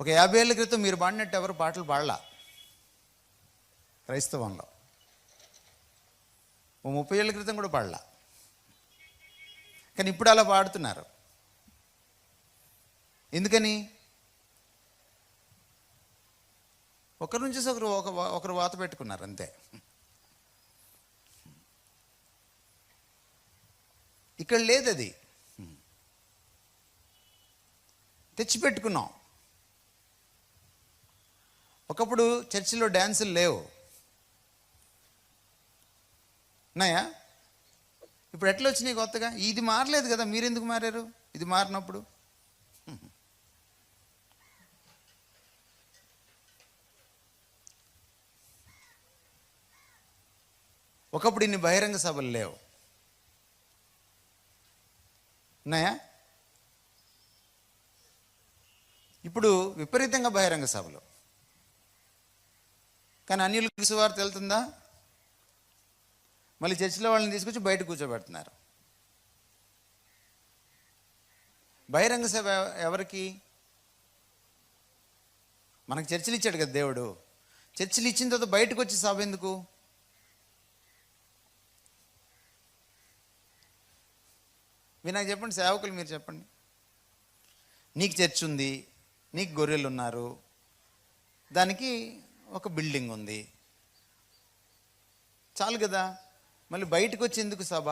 ఒక 50 ఏళ్ళ క్రితం మీరు పాడినట్టు ఎవరు పాటలు పాడలా క్రైస్తవంలో. ఓ 30 ఏళ్ళ క్రితం కూడా పాడలా. కానీ ఇప్పుడు అలా పాడుతున్నారు. ఎందుకని? ఒకరి నుంచి ఒకరు వాత పెట్టుకున్నారు అంతే. ఇక్కడ లేదు, అది తెచ్చిపెట్టుకున్నాం. ఒకప్పుడు చర్చిలో డ్యాన్సులు లేవు, ఉన్నాయా? ఇప్పుడు ఎట్లా వచ్చినాయి కొత్తగా? ఇది మారలేదు కదా, మీరెందుకు మారారు? ఇది మారినప్పుడు ఒకప్పుడు ఇన్ని బహిరంగ సభలు లేవు, ఉన్నాయా? ఇప్పుడు విపరీతంగా బహిరంగ సభలు. కానీ అన్యులకు సువార్త వెళ్తుందా? మళ్ళీ చర్చిలో వాళ్ళని తీసుకొచ్చి బయట కూర్చోబెడుతున్నారు. బహిరంగ సభ ఎవరికి? మనకు చర్చిలు ఇచ్చాడు కదా దేవుడు. చర్చిలు ఇచ్చిన తర్వాత బయటకు వచ్చి సభ ఎందుకు? మీరు నాకు చెప్పండి, సేవకులు మీరు చెప్పండి. నీకు చర్చ్ ఉంది, నీకు గొర్రెలు ఉన్నారు, దానికి ఒక బిల్డింగ్ ఉంది, చాలు కదా. మళ్ళీ బయటకు వచ్చి ఎందుకు సభ?